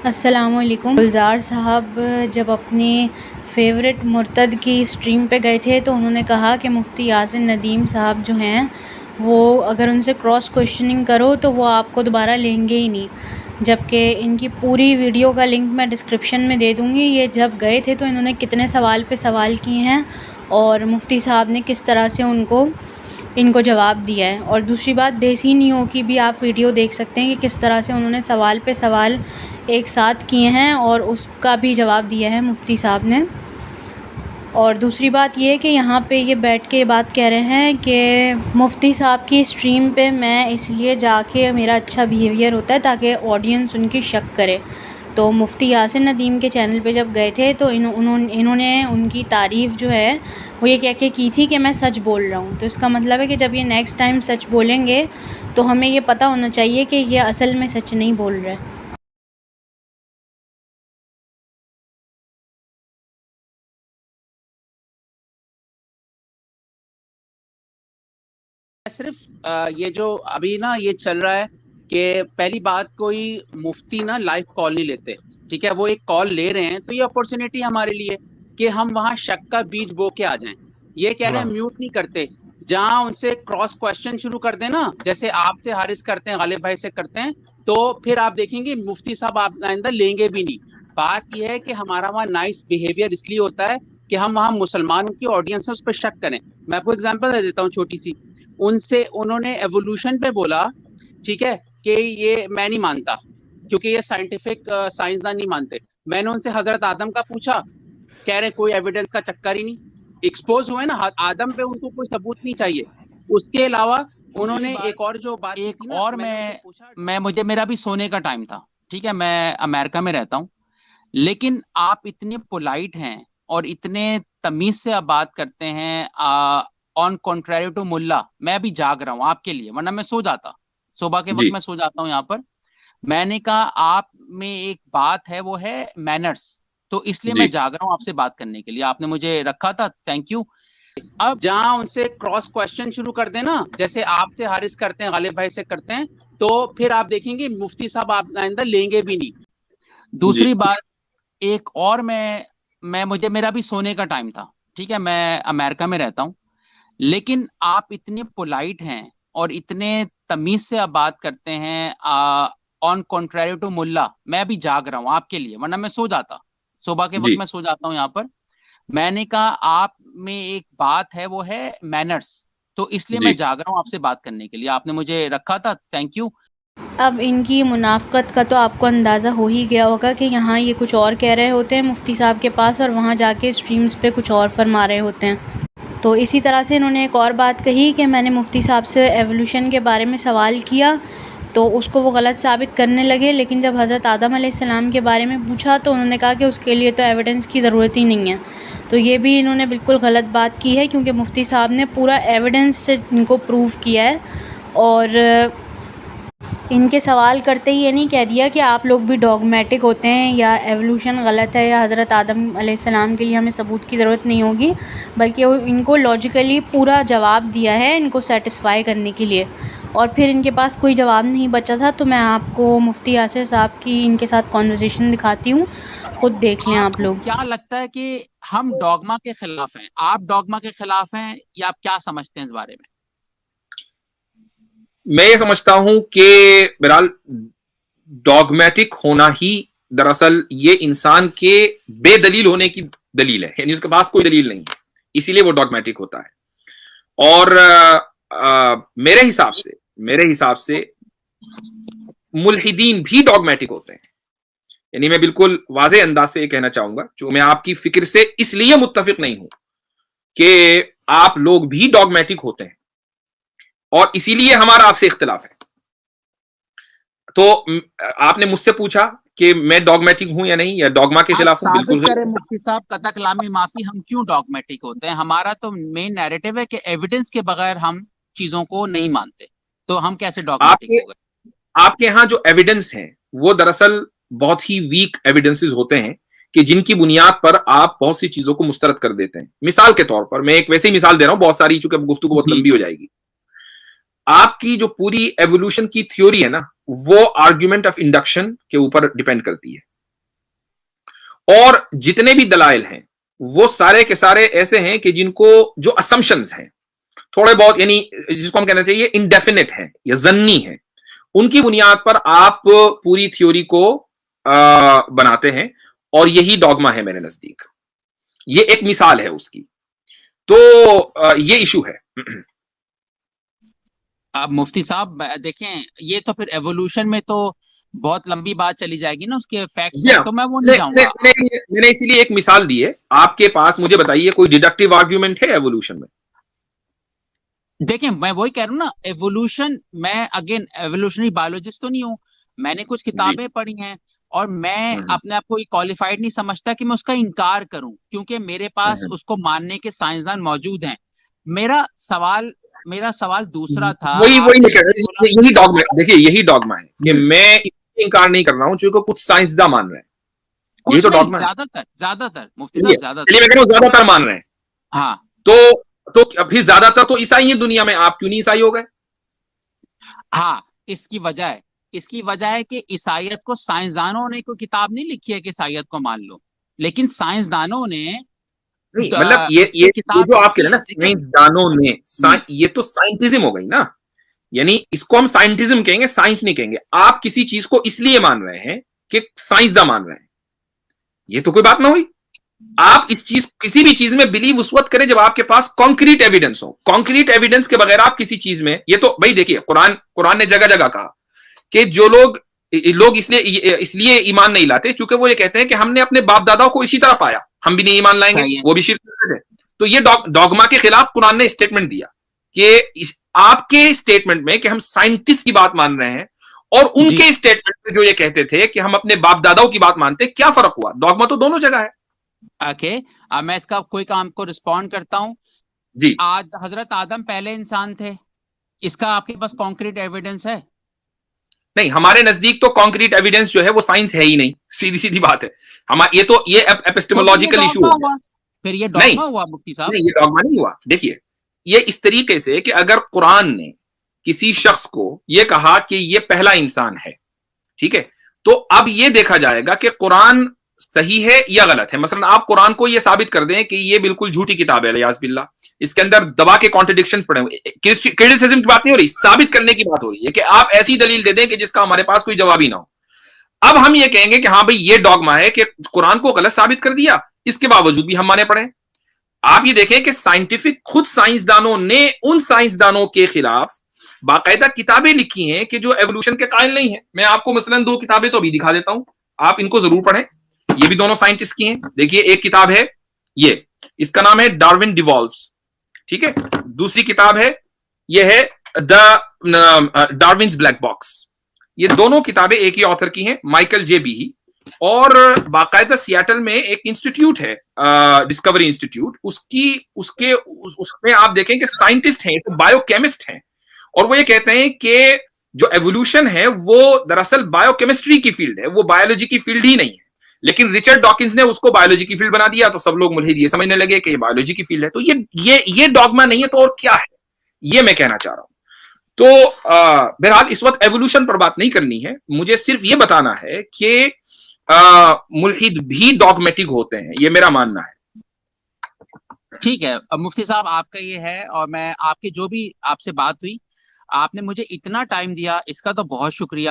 अस्सलामुअलैकुम। गुलज़ार साहब जब अपनी फेवरेट मुर्तद की स्ट्रीम पे गए थे तो उन्होंने कहा कि मुफ्ती यासिन नदीम साहब जो हैं वो अगर उनसे क्रॉस क्वेश्चनिंग करो तो वो आपको दोबारा लेंगे ही नहीं, जबकि इनकी पूरी वीडियो का लिंक मैं डिस्क्रिप्शन में दे दूँगी। ये जब गए थे तो इन्होंने कितने सवाल पे सवाल किए हैं और मुफ्ती साहब ने किस तरह से इनको जवाब दिया है। और दूसरी बात, देसी न्यू की भी आप वीडियो देख सकते हैं कि किस तरह से उन्होंने सवाल पे सवाल एक साथ किए हैं और उसका भी जवाब दिया है मुफ्ती साहब ने। और दूसरी बात ये है कि यहाँ पे ये बैठ के बात कह रहे हैं कि मुफ्ती साहब की स्ट्रीम पे मैं इसलिए जाके मेरा अच्छा बिहेवियर होता है ताकि ऑडियंस उनकी शक करे। तो मुफ्ती यासिन नदीम के चैनल पे जब गए थे तो इन्होंने उनकी तारीफ़ जो है वो ये कह के की थी कि मैं सच बोल रहा हूँ। तो इसका मतलब है कि जब ये नेक्स्ट टाइम सच बोलेंगे तो हमें ये पता होना चाहिए कि ये असल में सच नहीं बोल रहे। सिर्फ ये जो अभी ना ये चल रहा है कि पहली बात, कोई मुफ्ती ना लाइव कॉल नहीं लेते, ठीक है। वो एक कॉल ले रहे हैं तो ये अपॉर्चुनिटी हमारे लिए कि हम वहां शक का बीज बो के आ जाएं। ये कह रहे हैं म्यूट नहीं करते, जहां उनसे क्रॉस क्वेश्चन शुरू कर देना, जैसे आपसे हारिस करते हैं, गालिब भाई से करते हैं, तो फिर आप देखेंगे मुफ्ती साहब आप अंदर लेंगे भी नहीं। बात यह है कि हमारा वहाँ नाइस बिहेवियर इसलिए होता है कि हम वहाँ मुसलमानों की ऑडियंस है उस पर शक करें। मैं आपको एग्जांपल दे देता हूँ छोटी सी। उन्होंने एवोल्यूशन पे बोला, ठीक है, कि ये मैं नहीं मानता क्योंकि ये साइंटिफिक साइंसदान नहीं मानते। मैंने उनसे हजरत आदम का पूछा, कह रहे कोई एविडेंस का चक्कर ही नहीं। एक्सपोज हुए ना आदम पे, उनको कोई सबूत नहीं चाहिए। उसके अलावा उन्होंने एक और जो बात एक और मैं मुझे मेरा भी सोने का टाइम था, ठीक है, मैं अमेरिका में रहता हूँ, लेकिन आप इतने पोलाइट हैं और इतने तमीज से आप बात करते हैं। ऑन कॉन्ट्रेरी टू मुल्ला, मैं अभी जाग रहा हूँ आपके लिए, वरना मैं सो जाता, सुबह के वक्त मैं सो जाता हूँ यहाँ पर। मैंने कहा आप में एक बात है, वो है मैनर्स, तो इसलिए मैं जाग रहा हूँ आपसे बात करने के लिए, आपने मुझे रखा था, थैंक यू। अब जहां उनसे क्रॉस क्वेश्चन शुरू कर देना, जैसे आपसे हारिस करते हैं, गालिब भाई से करते हैं, तो फिर आप देखेंगे मुफ्ती साहब आप अंदर लेंगे भी नहीं। दूसरी बात, एक और मैं मुझे मेरा भी सोने का टाइम था, ठीक है, मैं अमेरिका में रहता हूँ, लेकिन आप इतने पोलाइट हैं और इतने तमीज से आप बात करते हैं। ऑन कॉन्ट्रेरी टू मुल्ला, मैं अभी जाग रहा हूँ आपके लिए, वरना मैं सो जाता, सुबह के वक्त मैं सो जाता हूँ यहाँ पर। मैंने कहा आप में एक बात है, वो है मैनर्स, तो इसलिए मैं जाग रहा हूँ आपसे बात करने के लिए, आपने मुझे रखा था, थैंक यू। अब इनकी मुनाफ़क़त का तो आपको अंदाज़ा हो ही गया होगा कि यहाँ ये कुछ और कह रहे होते हैं मुफ्ती साहब के पास और वहाँ जाके स्ट्रीम्स पे कुछ और फरमा रहे होते हैं। तो इसी तरह से इन्होंने एक और बात कही कि मैंने मुफ्ती साहब से एवोल्यूशन के बारे में सवाल किया तो उसको वो गलत साबित करने लगे, लेकिन जब हज़रत आदम अलैहिस्सलाम के बारे में पूछा तो उन्होंने कहा कि उसके लिए तो एविडेंस की ज़रूरत ही नहीं है। तो ये भी इन्होंने बिल्कुल गलत बात की है, क्योंकि मुफ्ती साहब ने पूरा एविडेंस से इनको प्रूव किया है और इनके सवाल करते ही ये नहीं कह दिया कि आप लोग भी डॉगमेटिक होते हैं या एवोल्यूशन गलत है या हज़रत आदम अलैहिस्सलाम के लिए हमें सबूत की ज़रूरत नहीं होगी, बल्कि इनको लॉजिकली पूरा जवाब दिया है इनको सेटिस्फाई करने के लिए। और फिर इनके पास कोई जवाब नहीं बचा था, तो मैं आपको मुफ्ती यासिर साहब की इनके साथ कॉन्वर्सेशन दिखाती हूँ, खुद देख लें आप लोग। क्या लगता है कि हम डॉगमा के खिलाफ हैं, आप डॉगमा के खिलाफ हैं, या आप क्या समझते हैं इस बारे में? मैं ये समझता हूं कि बहरहाल डॉगमेटिक होना ही दरअसल ये इंसान के बेदलील होने की दलील है, यानी उसके पास कोई दलील नहीं है, इसीलिए वो डॉगमेटिक होता है। और मेरे हिसाब से मुल्हिदीन भी डॉगमेटिक होते हैं। यानी मैं बिल्कुल वाज़ेह अंदाज से ये कहना चाहूंगा, जो मैं आपकी फिक्र से इसलिए मुत्तफिक नहीं हूं कि आप लोग भी डॉगमेटिक होते हैं और इसीलिए हमारा आपसे इख्तिलाफ है। तो आपने मुझसे पूछा कि मैं डॉगमेटिक हूं या नहीं, या डॉगमा के खिलाफ हूं। बिल्कुल मुफ्ती साहब, कतकलामी माफी, हम क्यों डॉगमेटिक होते हैं? हमारा तो मेन नैरेटिव है कि एविडेंस के बगैर हम चीजों को नहीं मानते, तो हम कैसे डॉगमेटिक हो गए? आपके यहाँ जो एविडेंस हैं वो दरअसल बहुत ही वीक एविडेंसेस होते हैं कि जिनकी बुनियाद पर आप बहुत सी चीजों को मुस्तरद कर देते हैं। मिसाल के तौर पर मैं एक वैसी मिसाल दे रहा हूं, बहुत सारी, चूंकि गुफ्तगू बहुत लंबी हो जाएगी। आपकी जो पूरी एवोल्यूशन की थ्योरी है ना, वो आर्ग्यूमेंट ऑफ इंडक्शन के ऊपर डिपेंड करती है। और जितने भी दलाइल हैं वो सारे के सारे ऐसे हैं कि जिनको जो असम्पशंस हैं थोड़े बहुत, यानी जिसको हम कहना चाहिए इंडेफिनिट है या जन्नी है, उनकी बुनियाद पर आप पूरी थ्योरी को बनाते हैं, और यही डॉगमा है मेरे नजदीक। ये एक मिसाल है उसकी। तो ये इशू है। अब मुफ्ती साहब देखें, ये तो फिर एवोल्यूशन में तो बहुत लंबी बात चली जाएगी ना, उसके फैक्ट्स हैं, तो मैं वो नहीं जाऊंगा। मैंने इसीलिए एक मिसाल दी है आपके पास। मुझे बताइए कोई डिडक्टिव आर्ग्यूमेंट है एवोल्यूशन में? देखें, मैं वही कह रहा हूँ ना, एवोल्यूशन, मैं अगेन एवोल्यूशनरी बायोलॉजिस्ट तो नहीं हूँ, मैंने कुछ किताबें पढ़ी हैं, और मैं अपने आप को क्वालिफाइड नहीं समझता कि मैं उसका इनकार करूं, क्योंकि मेरे पास उसको मानने के साइंसदान मौजूद हैं। मेरा सवाल दूसरा था। वही यही डॉगमा, देखिए यही डॉगमा है कि मैं इनकार नहीं कर रहा हूं क्योंकि कुछ साइंसदान मान रहे हैं। यही तो डॉगमा है। ज्यादातर मुफ्ती साहब, चलिए मैं कह रहा हूं ज्यादातर मान रहे हैं। हाँ, तो फिर ज्यादातर तो ईसाई है दुनिया में, आप क्यों नहीं ईसाई हो गए? हाँ, इसकी वजह है कि ईसाइयत को साइंसदानों ने कोई किताब नहीं लिखी है कि ईसाइयत को मान लो, लेकिन साइंसदानों ने नहीं, मतलब ये किताब जो आप कह लिखी रहे हैं ना है। साइंसदानों ने, ये तो साइंटिज्म हो गई ना, यानी इसको हम साइंटिज्म कहेंगे, साइंस नहीं कहेंगे। आप किसी चीज को इसलिए मान रहे हैं कि साइंसदान मान रहे हैं, ये तो कोई बात ना हुई। आप इस चीज, किसी भी चीज में बिलीव उस वक्त करें जब आपके पास कॉन्क्रीट एविडेंस हो। कॉन्क्रीट एविडेंस के बगैर आप किसी चीज में, ये तो भाई देखिए, कुरान ने जगह जगह कहा कि जो लोग इसलिए ईमान नहीं लाते क्योंकि वो ये कहते हैं कि हमने अपने बाप दादाओं को इसी तरह पाया, हम भी नहीं ईमान लाएंगे, वो भी शिर्क करते थे। तो ये डॉगमा के खिलाफ कुरान ने स्टेटमेंट दिया कि आपके स्टेटमेंट में कि हम साइंटिस्ट की बात मान रहे हैं, और उनके स्टेटमेंट में जो ये कहते थे कि हम अपने बाप दादाओं की बात मानते, क्या फर्क हुआ? डॉगमा तो दोनों जगह है। ओके, अब मैं इसका कोई काम को रिस्पॉन्ड करता हूं जी। आज हजरत आदम पहले इंसान थे, इसका आपके पास कॉन्क्रीट एविडेंस है? नहीं, हमारे नजदीक तो कॉन्क्रीट एविडेंस जो है वो साइंस है ही नहीं, सीधी सीधी बात है। ये एपिस्टेमोलॉजिकल इशू हो गया। फिर ये डॉगमा हुआ मुफ्ती साहब? नहीं, ये डॉगमा नहीं हुआ। देखिए, ये इस तरीके से कि अगर कुरान ने किसी शख्स को ये कहा कि ये पहला इंसान है, ठीक है, तो अब ये देखा जाएगा कि कुरान सही है या गलत है। मसलन आप कुरान को ये साबित कर दें कि ये बिल्कुल झूठी किताब है, लियाज़ बिल्लाह, इसके अंदर दबा के कॉन्ट्रडिक्शन पड़े हुए, क्रिटिसिज्म की बात नहीं हो रही, साबित करने की बात हो रही है कि आप ऐसी दलील दे दें कि जिसका हमारे पास कोई जवाब ही ना हो। अब हम ये कहेंगे कि हाँ भाई ये डॉगमा है कि कुरान को गलत साबित कर दिया, इसके बावजूद भी हम माने पड़े। आप ये देखें कि साइंटिफिक खुद साइंसदानों ने उन साइंसदानों के खिलाफ बाकायदा किताबें लिखी हैं कि जो एवोल्यूशन के कायल नहीं है। मैं आपको मसलन 2 किताबें तो अभी दिखा देता हूं, आप इनको जरूर पढ़ें। ये भी दोनों साइंटिस्ट की हैं। देखिए, एक किताब है ये, इसका नाम है डार्विन डिवॉल्व्स, ठीक है। दूसरी किताब है, ये है द डार्विन्स ब्लैक बॉक्स। ये दोनों किताबें एक ही ऑथर की हैं, माइकल जे बीही, और बाकायदा सियाटल में एक इंस्टीट्यूट है, डिस्कवरी इंस्टीट्यूट, उसमें आप देखें कि साइंटिस्ट हैं, बायोकेमिस्ट हैं, और वो ये कहते हैं कि जो एवोल्यूशन है वो दरअसल बायोकेमिस्ट्री की फील्ड है, वो बायोलॉजी की फील्ड ही नहीं है। लेकिन रिचर्ड डॉकिंस ने उसको बायोलॉजी की फील्ड बना दिया, तो सब लोग मुल्हिद ये समझने लगे कि ये बायोलॉजी की फील्ड है। तो ये डॉगमा नहीं है तो और क्या है, ये मैं कहना चाह रहा हूं। तो बहरहाल इस वक्त एवोल्यूशन पर बात नहीं करनी है, मुझे सिर्फ ये बताना है कि मुल्हिद भी डॉगमेटिक होते हैं, ये मेरा मानना है। ठीक है, अब मुफ्ती साहब आपका ये है, और मैं आपकी जो भी आपसे बात हुई, आपने मुझे इतना टाइम दिया, इसका तो बहुत शुक्रिया।